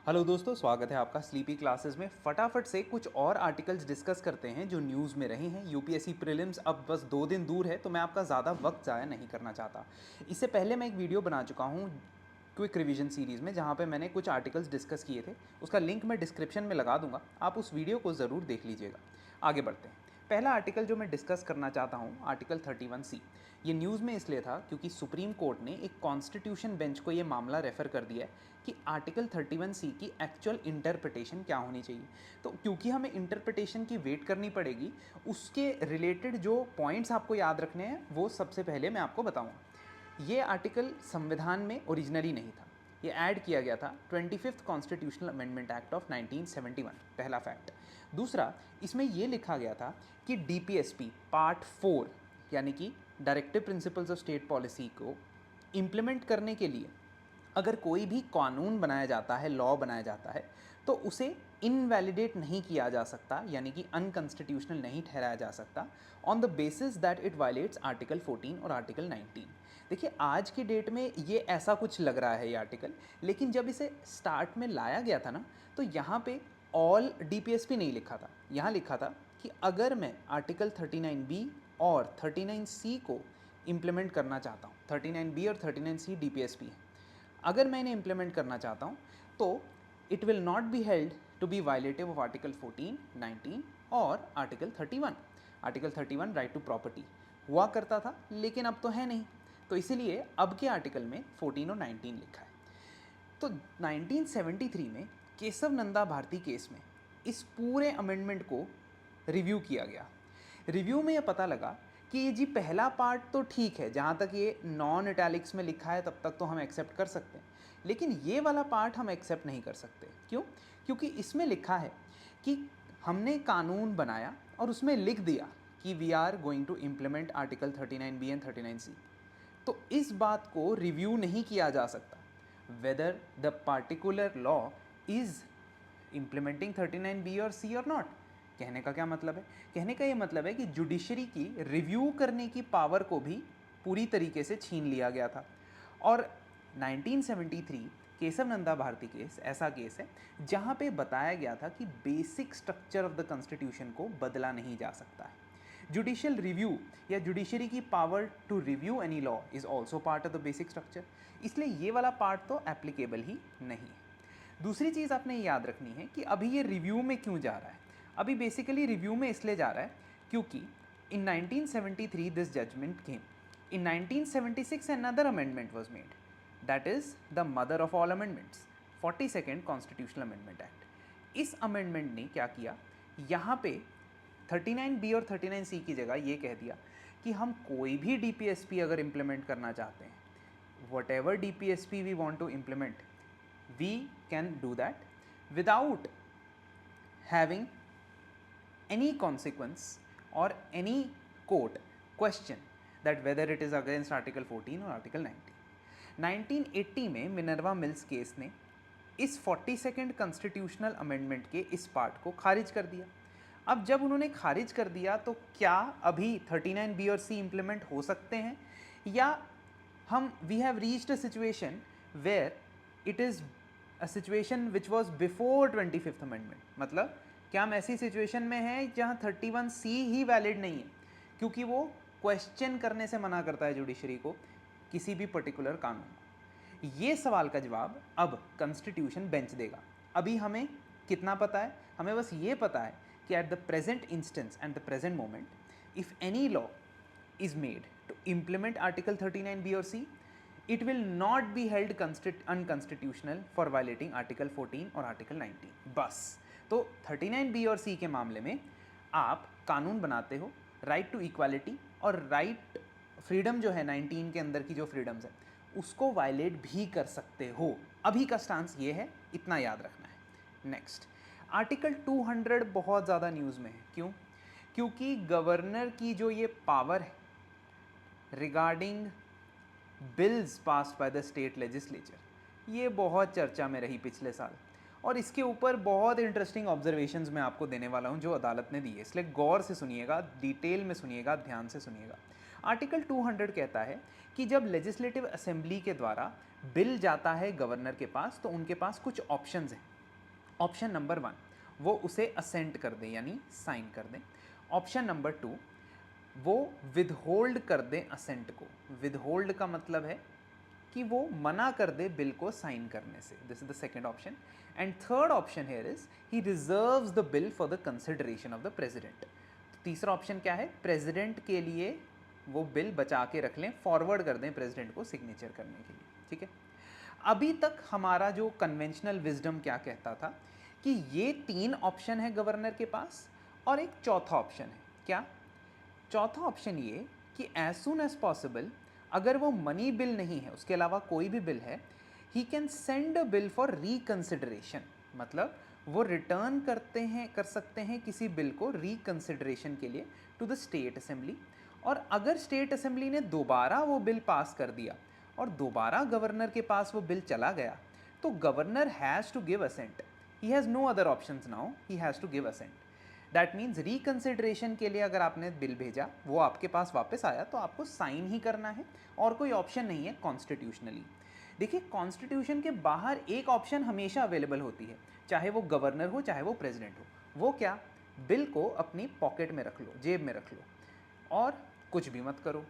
Hello दोस्तों, स्वागत है आपका स्लीपी क्लासेस में। फटाफट से कुछ और आर्टिकल्स डिस्कस करते हैं जो न्यूज़ में रहे हैं। यूपीएससी प्रीलिम्स अब बस 2 दिन दूर है, तो मैं आपका ज़्यादा वक्त ज़ाया नहीं करना चाहता। इससे पहले मैं एक वीडियो बना चुका हूँ क्विक रिवीजन सीरीज़ में, जहाँ पे मैंने कुछ आर्टिकल्स डिस्कस किए थे। उसका लिंक मैं डिस्क्रिप्शन में लगा दूंगा, आप उस वीडियो को ज़रूर देख लीजिएगा। आगे बढ़ते हैं। पहला आर्टिकल जो मैं डिस्कस करना चाहता हूँ, आर्टिकल 31C। ये न्यूज़ में इसलिए था क्योंकि सुप्रीम कोर्ट ने एक कॉन्स्टिट्यूशन बेंच को ये मामला रेफ़र कर दिया है कि आर्टिकल 31C की एक्चुअल इंटरप्रिटेशन क्या होनी चाहिए। तो क्योंकि हमें इंटरप्रिटेशन की वेट करनी पड़ेगी, उसके रिलेटेड जो पॉइंट्स आपको याद रखने हैं वो सबसे पहले मैं आपको बताऊँगा। ये आर्टिकल संविधान में ओरिजिनली नहीं था, ये ऐड किया गया था 25th constitutional amendment act of 1971। पहला फैक्ट। दूसरा, इसमें यह लिखा गया था कि डीपीएसपी पार्ट 4 यानी कि directive principles of state policy को इम्प्लीमेंट करने के लिए अगर कोई भी कानून बनाया जाता है, लॉ बनाया जाता है, तो उसे इनवैलिडेट नहीं किया जा सकता, यानी कि अनकॉन्स्टिट्यूशनल नहीं ठहराया जा सकता on the basis that it violets article 14 और आर्टिकल 19। देखिए, आज की डेट में ये ऐसा कुछ लग रहा है ये आर्टिकल, लेकिन जब इसे स्टार्ट में लाया गया था ना, तो यहाँ पे ऑल डीपीएसपी नहीं लिखा था। यहाँ लिखा था कि अगर मैं आर्टिकल 39B और 39C को इम्प्लीमेंट करना चाहता हूँ, 39B और 39C डीपीएसपी है, अगर मैं इन्हें इम्प्लीमेंट करना चाहता हूँ, तो it will not be held to be violative of article 14, 19 और article 31। Article 31 right to property हुआ करता था, लेकिन अब तो है नहीं, तो इसीलिए अब के आर्टिकल में 14 और 19 लिखा है। तो 1973 में केशव नंदा भारती केस में इस पूरे अमेंडमेंट को रिव्यू किया गया। रिव्यू में यह पता लगा कि ये जी पहला पार्ट तो ठीक है, जहाँ तक ये नॉन इटैलिक्स में लिखा है तब तक तो हम एक्सेप्ट कर सकते हैं, लेकिन ये वाला पार्ट हम एक्सेप्ट नहीं कर सकते। क्यों? क्योंकि इसमें लिखा है कि हमने कानून बनाया और उसमें लिख दिया कि we are going to implement article 39B and 39C। तो इस बात को रिव्यू नहीं किया जा सकता whether the particular law is implementing 39B और C और नॉट। कहने का क्या मतलब है? कहने का ये मतलब है कि जुडिशरी की रिव्यू करने की पावर को भी पूरी तरीके से छीन लिया गया था। और 1973 केशव नंदा भारती केस ऐसा केस है जहाँ पे बताया गया था कि basic structure of the constitution को बदला नहीं जा सकता है। जुडिशियल रिव्यू या जुडिशरी की power to review any law is also part of the basic structure, इसलिए ये वाला पार्ट तो एप्लीकेबल ही नहीं है। दूसरी चीज़ आपने याद रखनी है कि अभी ये रिव्यू में क्यों जा रहा है। अभी बेसिकली रिव्यू में इसलिए जा रहा है क्योंकि in 1973 this judgment came, in 1976 another amendment was made, that is the mother of all amendments, 42nd constitutional amendment act. इस अमेंडमेंट ने क्या किया, यहाँ पे 39B और 39C की जगह ये कह दिया कि हम कोई भी डीपीएसपी अगर इम्प्लीमेंट करना चाहते हैं, whatever DPSP we want to implement, we can do that without having any consequence or any court question that whether it is against article 14 or article 19। 1980 में मिनर्वा मिल्स केस ने इस 42nd constitutional amendment के इस part को खारिज कर दिया। अब जब उन्होंने खारिज कर दिया, तो क्या अभी 39B और C इम्प्लीमेंट हो सकते हैं, या हम we have reached a situation where it is a situation which was before 25th amendment. मतलब क्या हम ऐसी सिचुएशन में हैं जहाँ 31C ही वैलिड नहीं है, क्योंकि वो क्वेश्चन करने से मना करता है जुडिशरी को किसी भी पर्टिकुलर कानून को। ये सवाल का जवाब अब कॉन्स्टिट्यूशन बेंच देगा। अभी हमें कितना पता है? हमें बस ये पता है कि at the present instance and the present moment, if any law is made to implement article 39B or C, it will not be held unconstitutional for violating article 14 और article 19। बस। तो 39B और C के मामले में आप कानून बनाते हो, राइट टू इक्वालिटी और राइट फ्रीडम जो है 19 के अंदर की जो फ्रीडम्स है उसको वायलेट भी कर सकते हो। अभी का स्टांस ये है, इतना याद रखना है। नेक्स्ट, आर्टिकल 200 बहुत ज़्यादा न्यूज़ में है। क्यों? क्योंकि गवर्नर की जो ये पावर है regarding bills passed by the state legislature, ये बहुत चर्चा में रही पिछले साल, और इसके ऊपर बहुत इंटरेस्टिंग ऑब्जर्वेशंस मैं आपको देने वाला हूँ जो अदालत ने दी है, इसलिए गौर से सुनिएगा, डिटेल में सुनिएगा, ध्यान से सुनिएगा। आर्टिकल 200 कहता है कि जब लेजिस्लेटिव असेंबली के द्वारा बिल जाता है गवर्नर के पास, तो उनके पास कुछ ऑप्शंस हैं। ऑप्शन नंबर 1 वो उसे असेंट कर दे यानी साइन कर दें। ऑप्शन नंबर 2 वो विदहोल्ड कर दें असेंट को। विदहोल्ड का मतलब है कि वो मना कर दे बिल को साइन करने से। This is the second option. And third option here is he reserves the bill for the consideration of the president. तीसरा ऑप्शन क्या है, प्रेसिडेंट के लिए वो बिल बचा के रख लें, फॉरवर्ड कर दें प्रेसिडेंट को सिग्नेचर करने के लिए। ठीक है, अभी तक हमारा जो कन्वेंशनल विजडम क्या कहता था कि ये 3 ऑप्शन है गवर्नर के पास और एक चौथा ऑप्शन है। क्या चौथा ऑप्शन? ये कि एज सुन एज पॉसिबल अगर वो मनी बिल नहीं है, उसके अलावा कोई भी बिल है, he can send a bill for reconsideration. मतलब वो रिटर्न कर सकते हैं किसी बिल को रिकंसिडरेशन के लिए टू द स्टेट असेंबली। और अगर स्टेट असेंबली ने दोबारा वो बिल पास कर दिया और दोबारा गवर्नर के पास वो बिल चला गया, तो governor has to give assent. He has no other options now, he has to give assent. That means reconsideration के लिए अगर आपने बिल भेजा, वो आपके पास वापस आया, तो आपको साइन ही करना है और कोई ऑप्शन नहीं है कॉन्स्टिट्यूशनली। देखिए, कॉन्स्टिट्यूशन के बाहर एक ऑप्शन हमेशा अवेलेबल होती है, चाहे वो गवर्नर हो चाहे वो प्रेसिडेंट हो। वो क्या? बिल को अपनी पॉकेट में रख लो, जेब में रख लो और कुछ भी मत करो,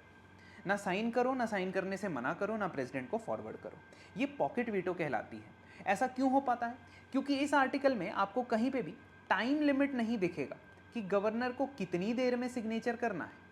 ना साइन करो, ना साइन करने से मना करो, ना प्रेसिडेंट को फॉरवर्ड करो। ये पॉकेट वीटो कहलाती है। ऐसा क्यों हो पाता है? क्योंकि इस आर्टिकल में आपको कहीं पे भी टाइम लिमिट नहीं दिखेगा कि गवर्नर को कितनी देर में सिग्नेचर करना है।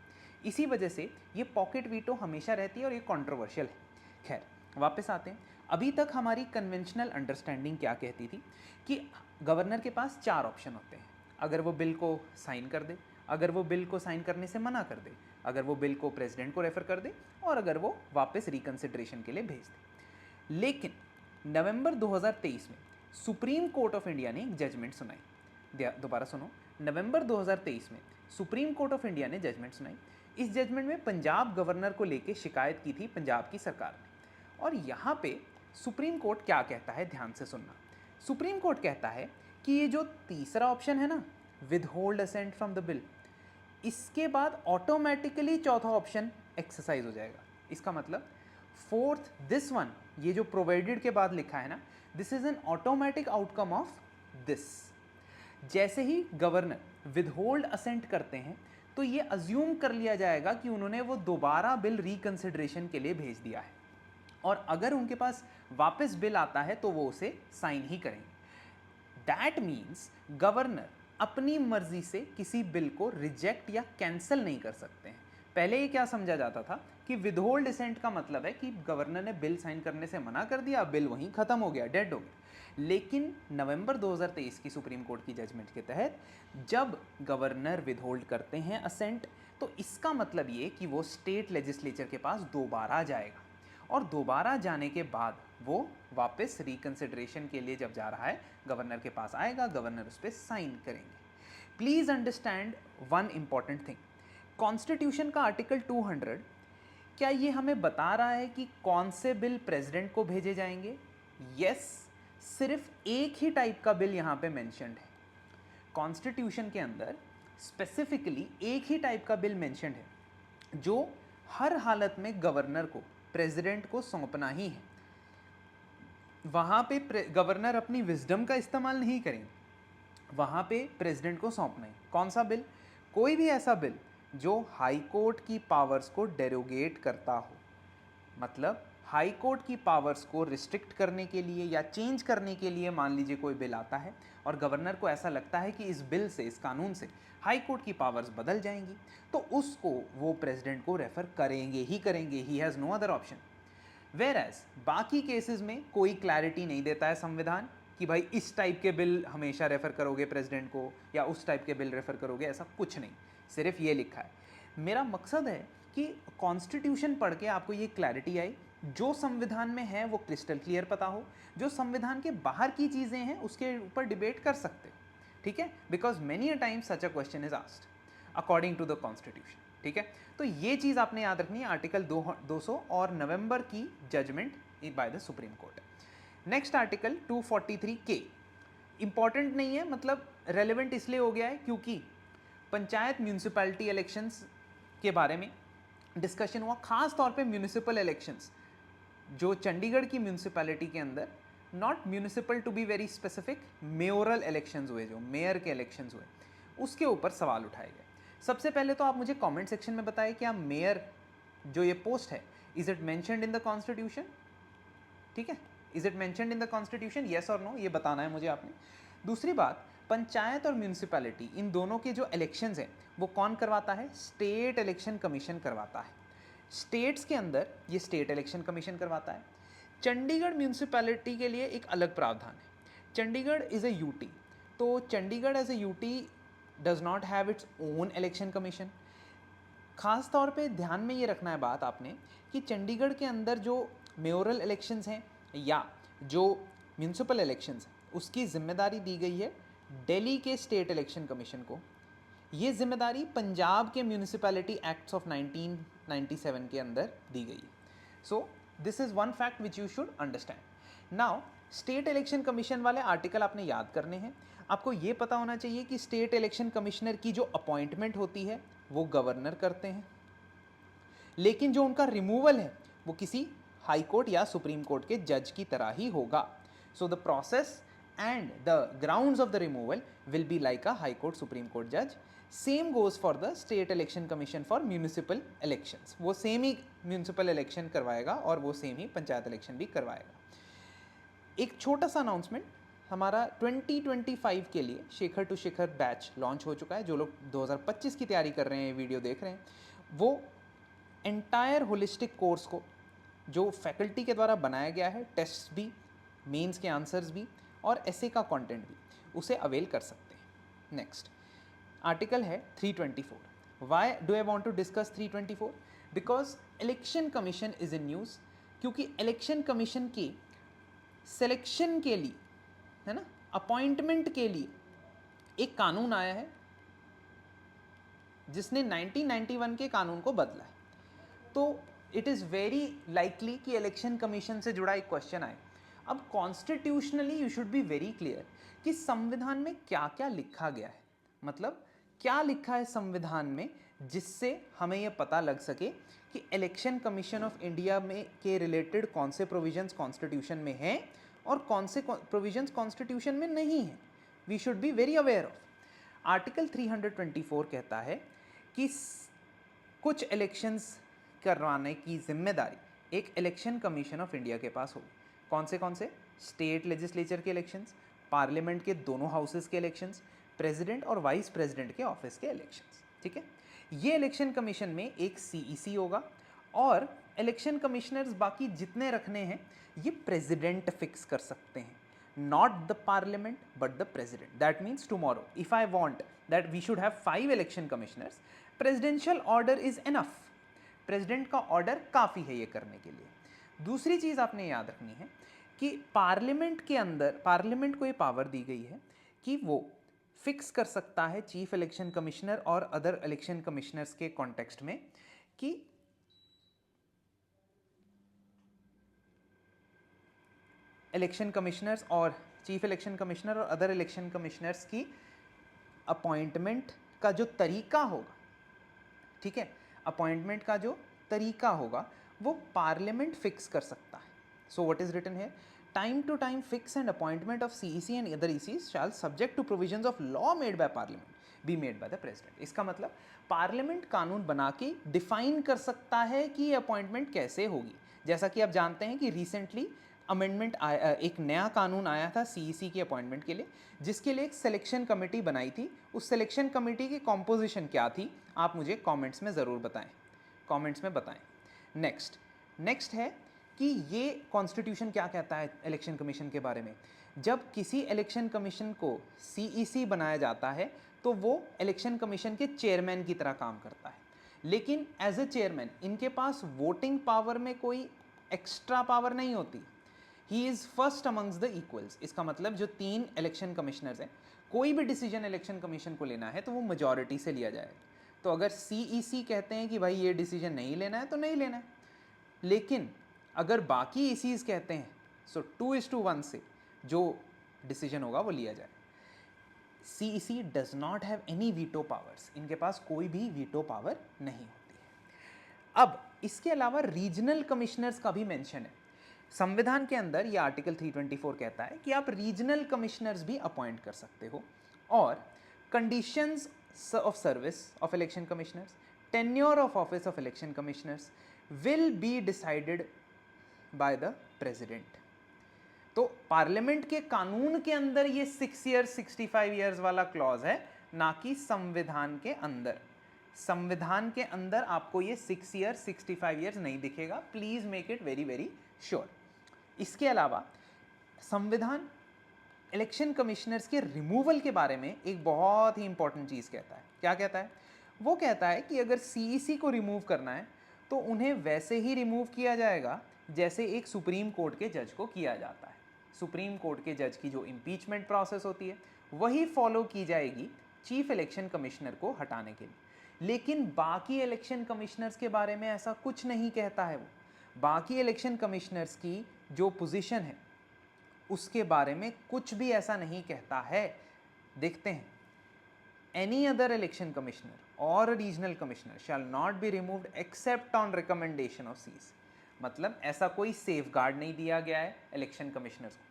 इसी वजह से ये पॉकेट वीटो हमेशा रहती है और ये कंट्रोवर्शियल है। खैर, वापस आते हैं। अभी तक हमारी कन्वेंशनल अंडरस्टैंडिंग क्या कहती थी कि गवर्नर के पास 4 ऑप्शन होते हैं। अगर वो बिल को साइन कर दे, अगर वो बिल को साइन करने से मना कर दे, अगर वो बिल को प्रेसिडेंट को रेफर कर दे, और अगर वो वापस रिकंसिडरेशन के लिए भेज दे। लेकिन नवंबर 2023 में सुप्रीम कोर्ट ऑफ इंडिया ने एक जजमेंट सुनाई। दोबारा सुनो, नवंबर 2023 में सुप्रीम कोर्ट ऑफ इंडिया ने जजमेंट सुनाई। इस जजमेंट में पंजाब गवर्नर को लेकर शिकायत की थी पंजाब की सरकार ने। और यहाँ पे सुप्रीम कोर्ट क्या कहता है, ध्यान से सुनना। सुप्रीम कोर्ट कहता है कि ये जो तीसरा ऑप्शन है ना, withhold assent from the bill, इसके बाद ऑटोमेटिकली चौथा ऑप्शन एक्सरसाइज हो जाएगा। इसका मतलब फोर्थ, दिस वन, ये जो प्रोवाइडेड के बाद लिखा है ना, this is an automatic outcome of this. जैसे ही गवर्नर विदहोल्ड असेंट करते हैं तो ये अज्यूम कर लिया जाएगा कि उन्होंने वो दोबारा बिल रिकंसिडरेशन के लिए भेज दिया है, और अगर उनके पास वापस बिल आता है तो वो उसे साइन ही करेंगे। दैट मीन्स गवर्नर अपनी मर्जी से किसी बिल को रिजेक्ट या कैंसिल नहीं कर सकते हैं। पहले ये क्या समझा जाता था कि विदहोल्ड असेंट का मतलब है कि गवर्नर ने बिल साइन करने से मना कर दिया, बिल वहीं खत्म हो गया, डेड हो गया। लेकिन नवंबर 2023 की सुप्रीम कोर्ट की जजमेंट के तहत जब गवर्नर विदहोल्ड करते हैं असेंट, तो इसका मतलब ये कि वो स्टेट लेजिस्लेचर के पास दोबारा जाएगा, और दोबारा जाने के बाद वो वापस रिकंसिडरेशन के लिए जब जा रहा है, गवर्नर के पास आएगा, गवर्नर उस पर साइन करेंगे। Please understand one important thing. Constitution का आर्टिकल 200 क्या ये हमें बता रहा है कि कौन से बिल प्रेसिडेंट को भेजे जाएंगे? यस, सिर्फ एक ही टाइप का बिल यहाँ पे मेंशन्ड है। कॉन्स्टिट्यूशन के अंदर स्पेसिफिकली एक ही टाइप का बिल मेंशन्ड है जो हर हालत में गवर्नर को, प्रेसिडेंट को सौंपना ही है। वहाँ पे गवर्नर अपनी विजडम का इस्तेमाल नहीं करेंगे, वहाँ पे प्रेसिडेंट को सौंपना है। कौन सा बिल? कोई भी ऐसा बिल जो हाई कोर्ट की पावर्स को डेरोगेट करता हो। मतलब हाई कोर्ट की पावर्स को रिस्ट्रिक्ट करने के लिए या चेंज करने के लिए मान लीजिए कोई बिल आता है और गवर्नर को ऐसा लगता है कि इस बिल से, इस कानून से हाई कोर्ट की पावर्स बदल जाएंगी, तो उसको वो प्रेसिडेंट को रेफर करेंगे ही करेंगे। He has no other option. Whereas बाकी केसेस में कोई क्लैरिटी नहीं देता है संविधान कि भाई इस टाइप के बिल हमेशा रेफर करोगे प्रेसिडेंट को या उस टाइप के बिल रेफर करोगे, ऐसा कुछ नहीं, सिर्फ ये लिखा है। मेरा मकसद है कि कॉन्स्टिट्यूशन पढ़ के आपको ये क्लैरिटी आई, जो संविधान में है वो क्रिस्टल क्लियर पता हो, जो संविधान के बाहर की चीज़ें हैं उसके ऊपर डिबेट कर सकते हो। ठीक है, because many a time such a question is asked according to the constitution. ठीक है, तो ये चीज़ आपने याद रखनी है, आर्टिकल 200 और नवंबर की judgment by the supreme court. Next article 243 के इंपॉर्टेंट नहीं है, मतलब रेलेवेंट इसलिए हो गया है क्योंकि पंचायत म्यूनिसिपैलिटी इलेक्शंस के बारे में डिस्कशन हुआ, खास तौर पे म्यूनिसिपल इलेक्शंस जो चंडीगढ़ की म्यूनिसिपैलिटी के अंदर not municipal, to be very specific, mayoral elections हुए, जो मेयर के इलेक्शंस हुए, उसके ऊपर सवाल उठाए गए। सबसे पहले तो आप मुझे कमेंट सेक्शन में बताएं क्या मेयर जो ये पोस्ट है, is it mentioned in the constitution? ठीक है, is it mentioned in the constitution, yes और नो, ये बताना है मुझे आपने। दूसरी बात, पंचायत और म्यूनिसिपैलिटी इन दोनों के जो इलेक्शंस हैं वो कौन करवाता है? स्टेट इलेक्शन कमीशन करवाता है। स्टेट्स के अंदर ये स्टेट इलेक्शन कमीशन करवाता है। चंडीगढ़ म्यूनिसिपैलिटी के लिए एक अलग प्रावधान है। चंडीगढ़ इज़ अ यूटी, तो Chandigarh as a UT does not have its own election commission. ख़ास तौर पे ध्यान में ये रखना है बात आपने कि चंडीगढ़ के अंदर जो मेयोरल इलेक्शंस हैं या जो म्यूनिसिपल इलेक्शंस हैं उसकी जिम्मेदारी दी गई है दिल्ली के स्टेट इलेक्शन कमीशन को। ये जिम्मेदारी पंजाब के म्यूनिसिपैलिटी एक्ट्स ऑफ 1997 के अंदर दी गई है। So this is one fact which you should understand. Now state election commission वाले आर्टिकल आपने याद करने हैं। आपको ये पता होना चाहिए कि स्टेट इलेक्शन कमिश्नर की जो अपॉइंटमेंट होती है वो गवर्नर करते हैं, लेकिन जो उनका रिमूवल है वो किसी हाई कोर्ट या सुप्रीम कोर्ट के जज की तरह ही होगा। So the process and the grounds of the removal will be like a high court supreme court जज। Same goes for the state election commission for municipal elections, वो same ही म्यूनिसिपल इलेक्शन करवाएगा और वो सेम ही panchayat election भी करवाएगा। एक छोटा सा अनाउंसमेंट, हमारा 2025 के लिए Shekhar to Shikhar batch launch हो चुका है। जो लोग 2025 की तैयारी कर रहे हैं, वीडियो देख रहे हैं, वो एंटायर होलिस्टिक कोर्स को जो फैकल्टी के द्वारा बनाया गया है, टेस्ट भी, मेंस के आंसर्स भी और ऐसे का कंटेंट भी, उसे अवेल कर सकते हैं। नेक्स्ट आर्टिकल है 324। Why do I want to discuss 324? Because election commission is in news, क्योंकि इलेक्शन कमीशन की सिलेक्शन के लिए, है ना, अपॉइंटमेंट के लिए एक कानून आया है जिसने 1991 के कानून को बदला है। तो इट इज़ वेरी लाइकली कि इलेक्शन कमीशन से जुड़ा एक क्वेश्चन आए। अब constitutionally you should be very clear कि संविधान में क्या क्या लिखा गया है, मतलब क्या लिखा है संविधान में जिससे हमें यह पता लग सके कि इलेक्शन कमीशन ऑफ इंडिया में के रिलेटेड कौन से प्रोविजंस कॉन्स्टिट्यूशन में हैं और कौन से प्रोविजंस कॉन्स्टिट्यूशन में नहीं हैं। We should be very aware of. Article 324 कहता है कि कुछ इलेक्शंस करवाने की जिम्मेदारी एक इलेक्शन कमीशन ऑफ इंडिया के पास होगी। कौन से? स्टेट लेजिस्लेचर के इलेक्शंस, पार्लियामेंट के दोनों हाउसेस के इलेक्शंस, प्रेसिडेंट और वाइस प्रेसिडेंट के ऑफिस के इलेक्शंस। ठीक है, ये इलेक्शन कमीशन में एक सीईसी होगा और इलेक्शन कमिश्नर्स बाकी जितने रखने हैं ये प्रेसिडेंट फिक्स कर सकते हैं, not the parliament but the president. That means tomorrow if I want that we should have 5 election commissioners, presidential order is enough. President का ऑर्डर काफ़ी है ये करने के लिए। दूसरी चीज़ आपने याद रखनी है कि पार्लियामेंट के अंदर, पार्लियामेंट को ये पावर दी गई है कि वो फिक्स कर सकता है चीफ इलेक्शन कमिश्नर और अदर इलेक्शन कमिश्नर्स के कॉन्टेक्स्ट में कि इलेक्शन कमिश्नर्स और चीफ इलेक्शन कमिश्नर और अदर इलेक्शन कमिश्नर्स की अपॉइंटमेंट का जो तरीका होगा, ठीक है, अपॉइंटमेंट का जो तरीका होगा वो पार्लियामेंट फिक्स कर सकता है। So what is written here? Time to time fix and appointment of CEC and other ECs shall subject to provisions of law made by parliament be made by the president. इसका मतलब parliament कानून बना के define कर सकता है कि ये अपॉइंटमेंट कैसे होगी। जैसा कि आप जानते हैं कि रिसेंटली अमेंडमेंट आया, एक नया कानून आया था सीईसी की अपॉइंटमेंट के लिए, जिसके लिए एक सिलेक्शन कमेटी बनाई थी। उस सिलेक्शन कमेटी की कॉम्पोजिशन क्या थी आप मुझे कमेंट्स में ज़रूर बताएं, कमेंट्स में बताएं। नेक्स्ट है कि ये कॉन्स्टिट्यूशन क्या कहता है इलेक्शन कमीशन के बारे में। जब किसी इलेक्शन कमीशन को सीईसी बनाया जाता है तो वो इलेक्शन कमीशन के चेयरमैन की तरह काम करता है, लेकिन एज ए चेयरमैन इनके पास वोटिंग पावर में कोई एक्स्ट्रा पावर नहीं होती। He is first amongst the equals. इसका मतलब जो 3 इलेक्शन कमिश्नर्स हैं, कोई भी डिसीजन इलेक्शन कमीशन को लेना है तो वो मेजॉरिटी से लिया जाएगा। तो अगर सीईसी कहते हैं कि भाई ये डिसीजन नहीं लेना है तो नहीं लेना है, लेकिन अगर बाकी ईसीज कहते हैं सो 2:1 से जो डिसीजन होगा वो लिया जाए। CEC does not have any veto powers, इनके पास कोई भी वीटो पावर नहीं होती है। अब इसके अलावा रीजनल कमिश्नर्स का भी मेंशन है। संविधान के अंदर ये आर्टिकल 324 कहता है कि आप रीजनल कमिश्नर्स भी अपॉइंट कर सकते हो, और conditions of service of election commissioners, tenure of office of election commissioners will be decided by the president. तो पार्लियामेंट के कानून के अंदर ये 6 ईयर्स 65 ईयर्स वाला क्लॉज है, ना कि संविधान के अंदर। संविधान के अंदर आपको ये 6 ईयर्स 65 ईयर्स नहीं दिखेगा, please make it very very sure. इसके अलावा संविधान इलेक्शन कमिश्नर्स के रिमूवल के बारे में एक बहुत ही इंपॉर्टेंट चीज़ कहता है। क्या कहता है? वो कहता है कि अगर सीईसी को रिमूव करना है तो उन्हें वैसे ही रिमूव किया जाएगा जैसे एक सुप्रीम कोर्ट के जज को किया जाता है। सुप्रीम कोर्ट के जज की जो इम्पीचमेंट प्रोसेस होती है वही फॉलो की जाएगी चीफ इलेक्शन कमिश्नर को हटाने के लिए। लेकिन बाकी इलेक्शन कमिश्नर्स के बारे में ऐसा कुछ नहीं कहता है। वो बाकी इलेक्शन कमिश्नर्स की जो पोजीशन है उसके बारे में कुछ भी ऐसा नहीं कहता है। देखते हैं, एनी अदर इलेक्शन कमिश्नर और regional commissioner shall not be removed except on recommendation of CEC. मतलब ऐसा कोई सेफ गार्ड नहीं दिया गया है इलेक्शन कमिश्नर्स को।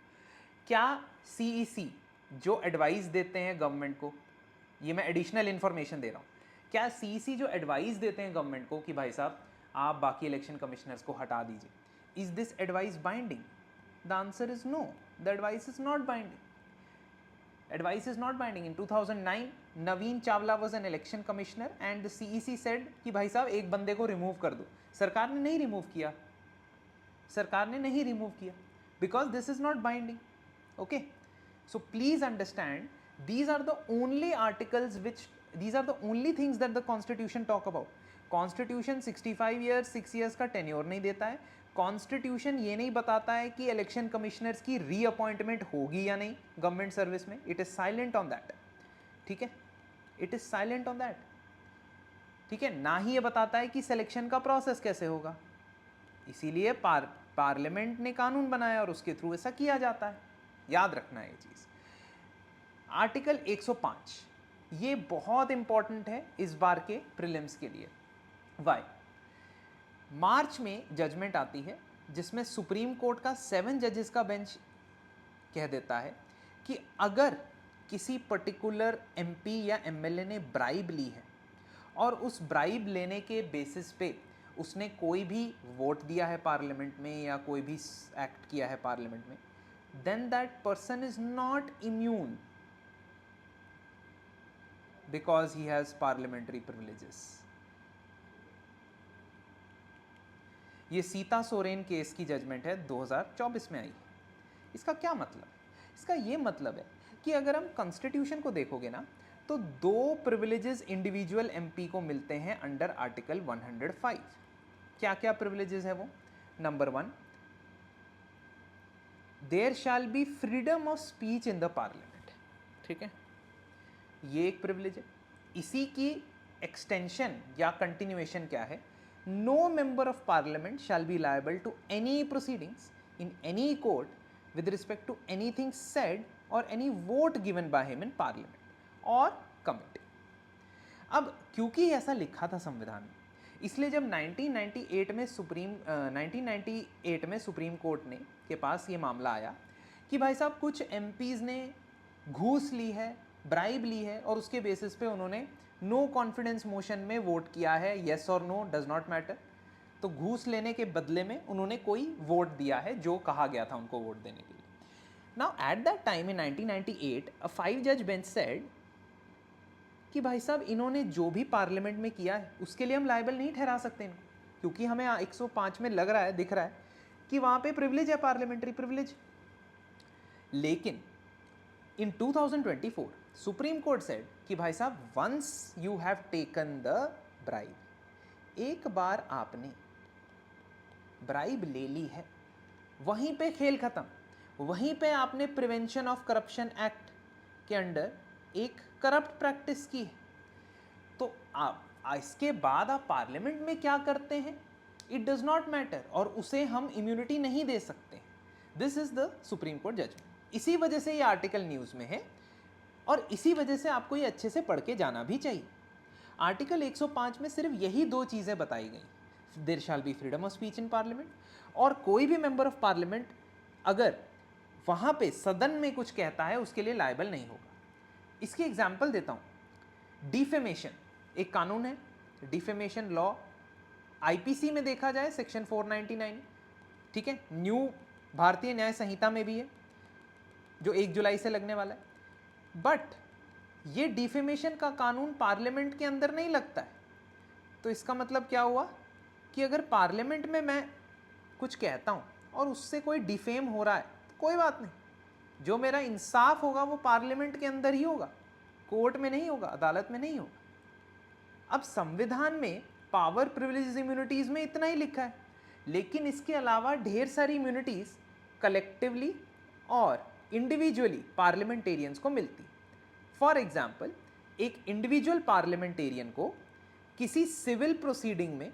क्या सीईसी जो एडवाइस देते हैं गवर्नमेंट को, ये मैं एडिशनल इन्फॉर्मेशन दे रहा हूँ, क्या सीईसी जो एडवाइस देते हैं गवर्नमेंट को कि भाई साहब आप बाकी इलेक्शन कमिश्नर्स को हटा दीजिए, is this advice binding? The answer is no, the advice is not binding. Advice is not binding. In 2009, Naveen Chawla was an election commissioner and the CEC said कि भाई साहब एक बंदे को रिमूव कर दो। सरकार ने नहीं रिमूव किया, सरकार ने नहीं रिमूव किया, because this is not binding. Okay, so please understand, these are the only articles which, these are the only things that the constitution talk about. Constitution 65 years 6 years का टेन्योर नहीं देता है। Constitution ये नहीं बताता है कि इलेक्शन कमिश्नर्स की रीअपॉइंटमेंट होगी या नहीं गवर्नमेंट सर्विस में। It is silent on that. ठीक है, it is silent on that. ठीक है, ना ही ये बताता है कि सिलेक्शन का प्रोसेस कैसे होगा। इसीलिए पार्लियामेंट ने कानून बनाया और उसके थ्रू ऐसा किया जाता है। याद रखना है ये चीज। आर्टिकल 105 ये बहुत इंपॉर्टेंट है इस बार के प्रीलिम्स के लिए। वाई? मार्च में जजमेंट आती है जिसमें सुप्रीम कोर्ट का 7 जजेस का बेंच कह देता है कि अगर किसी पर्टिकुलर एमपी या एमएलए ने ब्राइब ली है और उस ब्राइब लेने के बेसिस पे उसने कोई भी वोट दिया है पार्लियामेंट में या कोई भी एक्ट किया है पार्लियामेंट में, then that person is not immune because he has parliamentary privileges. ये सीता सोरेन केस की जजमेंट है, 2024 में आई। इसका क्या मतलब? इसका ये मतलब है कि अगर हम कॉन्स्टिट्यूशन को देखोगे ना तो 2 प्रिविलेजेस इंडिविजुअल एमपी को मिलते हैं अंडर आर्टिकल 105। क्या क्या प्रिविलेजेस है वो? Number 1, there shall be freedom of speech in the parliament. ठीक है, ये एक प्रिविलेज है। इसी की एक्सटेंशन या कंटिन्यूएशन क्या है? No member of parliament shall be liable to any proceedings in any court with respect to anything said or any vote given by him in parliament or committee. अब क्योंकि ऐसा लिखा था संविधान में, इसलिए जब 1998 में सुप्रीम कोर्ट ने के पास ये मामला आया कि भाई साहब कुछ एमपीज ने घूस ली है, ब्राइब ली है और उसके बेसिस पे उन्होंने नो कॉन्फिडेंस मोशन में वोट किया है, येस और नो डज नॉट मैटर, तो घूस लेने के बदले में उन्होंने कोई वोट दिया है जो कहा गया था उनको वोट देने के लिए। Now at that time in 1998 अ 5 जज बेंच सेड कि भाई साहब इन्होंने जो भी पार्लियामेंट में किया है उसके लिए हम लायबल नहीं ठहरा सकते इनको, क्योंकि हमें 105 में लग रहा है, दिख रहा है कि वहाँ पे प्रिविलेज है, पार्लियामेंट्री प्रिविलेज। लेकिन इन 2024 सुप्रीम कोर्ट सेड कि भाई साहब once you have taken the bribe, एक बार आपने ब्राइब ले ली है, वहीं पे खेल खत्म। वहीं पे आपने प्रिवेंशन ऑफ करप्शन एक्ट के अंडर एक करप्ट प्रैक्टिस की है, तो आप इसके बाद आप पार्लियामेंट में क्या करते हैं इट डज नॉट मैटर, और उसे हम इम्यूनिटी नहीं दे सकते। This is the supreme court judgment. इसी वजह से ये आर्टिकल न्यूज़ में है और इसी वजह से आपको ये अच्छे से पढ़ के जाना भी चाहिए। आर्टिकल 105 में सिर्फ यही 2 चीज़ें बताई गई, there shall be freedom of speech in parliament, और कोई भी मेंबर ऑफ पार्लियामेंट अगर वहाँ पे सदन में कुछ कहता है उसके लिए लायबल नहीं होगा। इसकी एग्जाम्पल देता हूँ। डिफेमेशन एक कानून है, डिफेमेशन लॉ आईपीसी में देखा जाए सेक्शन 499, ठीक है, न्यू भारतीय न्याय संहिता में भी है जो 1 जुलाई से लगने वाला है। बट ये डिफेमेशन का कानून पार्लियामेंट के अंदर नहीं लगता है। तो इसका मतलब क्या हुआ कि अगर पार्लियामेंट में मैं कुछ कहता हूँ और उससे कोई डिफेम हो रहा है तो कोई बात नहीं, जो मेरा इंसाफ होगा वो पार्लियामेंट के अंदर ही होगा, कोर्ट में नहीं होगा, अदालत में नहीं होगा। अब संविधान में पावर प्रिविलेजेस इम्यूनिटीज में इतना ही लिखा है, लेकिन इसके अलावा ढेर सारी इम्यूनिटीज कलेक्टिवली और इंडिविजुअली पार्लियामेंटेरियंस को मिलती। फॉर एग्जाम्पल, एक इंडिविजुअल पार्लियामेंटेरियन को किसी सिविल प्रोसीडिंग में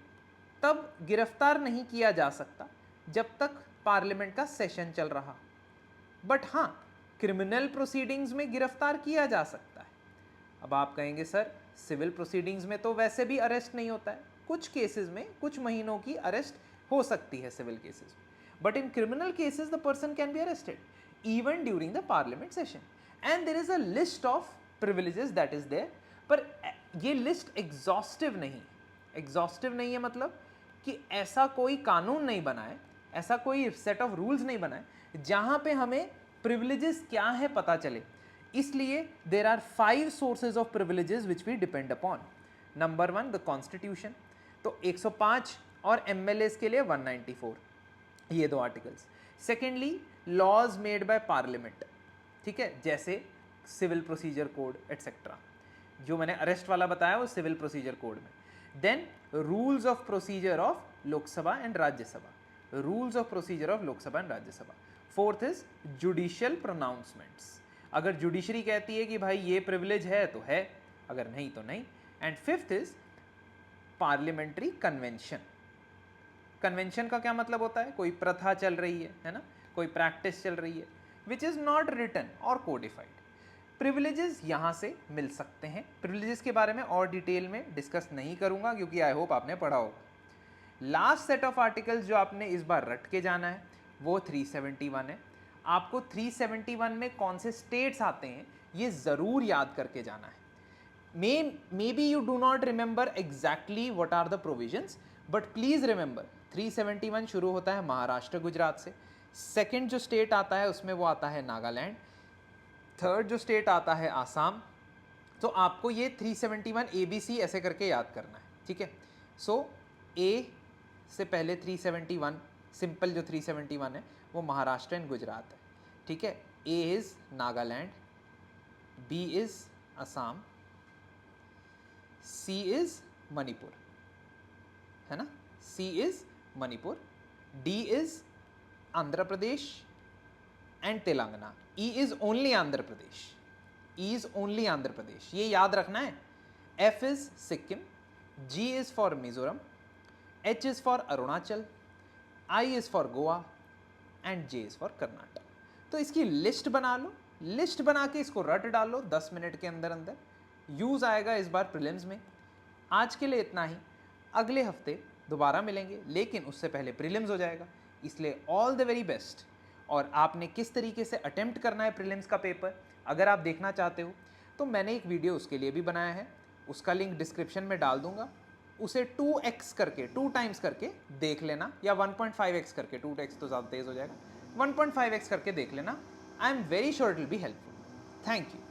तब गिरफ्तार नहीं किया जा सकता जब तक पार्लियामेंट का सेशन चल रहा, बट हाँ क्रिमिनल प्रोसीडिंग्स में गिरफ्तार किया जा सकता है। अब आप कहेंगे सर सिविल प्रोसीडिंग्स में तो वैसे भी अरेस्ट नहीं होता है, कुछ केसेस में कुछ महीनों की अरेस्ट हो सकती है सिविल केसेस में, but in criminal cases the person can be arrested even during the parliament session and there is a list of privileges that is there. पर ये लिस्ट एग्जॉस्टिव नहीं है, मतलब कि ऐसा कोई कानून नहीं बना है, ऐसा कोई सेट ऑफ रूल्स नहीं बना है जहां पे हमें प्रिविलेजेस क्या है पता चले। इसलिए there are 5 sources of privileges which we depend upon. Number 1 the constitution, तो 105 और एमएलए के लिए 194, ये 2 articles. Secondly laws made by parliament, ठीक है, जैसे सिविल प्रोसीजर कोड एटसेट्रा, जो मैंने अरेस्ट वाला बताया वो सिविल प्रोसीजर कोड में। Then rules of procedure of Lok Sabha and Rajya Sabha, rules of procedure of Lok Sabha and Rajya Sabha. Fourth is judicial pronouncements, अगर जुडिशरी कहती है कि भाई ये प्रिविलेज है तो है, अगर नहीं तो नहीं। And fifth is parliamentary convention. Convention का क्या मतलब होता है, कोई प्रथा चल रही है ना, कोई प्रैक्टिस चल रही है विच इज नॉट रिटन और कोडिफाइड। प्रिविलेजेस यहाँ से मिल सकते हैं। प्रिविलेजेस के बारे में और डिटेल में डिस्कस नहीं करूँगा क्योंकि आई होप आपने पढ़ा होगा। लास्ट सेट ऑफ आर्टिकल्स जो आपने इस बार रट के जाना है वो 371 है। आपको 371 में कौन से स्टेट्स आते हैं ये ज़रूर याद करके जाना है। Maybe you do not remember exactly what are the provisions, but please remember 371 शुरू होता है महाराष्ट्र गुजरात से। सेकेंड जो स्टेट आता है उसमें वो आता है नागालैंड। थर्ड जो स्टेट आता है आसाम। तो आपको ये 371 ABC ऐसे करके याद करना है, ठीक है। सो A से पहले 371 सिंपल जो 371 है वो महाराष्ट्र एंड गुजरात है, ठीक है। A is Nagaland, B is Assam, C is Manipur, है ना, C is Manipur, D is Andhra Pradesh and Telangana. E is only Andhra Pradesh, E is only Andhra Pradesh, ये याद रखना है। F is Sikkim, G is for Mizoram, H is for Arunachal, I is for Goa and J is for Karnataka. तो इसकी list बना लो, list बना के इसको रट डालो 10 मिनट के अंदर अंदर, यूज़ आएगा इस बार प्रीलिम्स में। आज के लिए इतना ही, अगले हफ्ते दोबारा मिलेंगे, लेकिन उससे पहले प्रीलिम्स हो जाएगा, इसलिए ऑल द वेरी बेस्ट। और आपने किस तरीके से अटेम्प्ट करना है प्रीलिम्स का पेपर अगर आप देखना चाहते हो तो मैंने एक वीडियो उसके लिए भी बनाया है, उसका लिंक डिस्क्रिप्शन में डाल दूंगा। उसे 2x करके 2 टाइम्स करके देख लेना, या 1.5x करके, 2x तो ज़्यादा तेज़ हो जाएगा, 1.5x करके देख लेना। I am very sure it will be helpful. Thank you.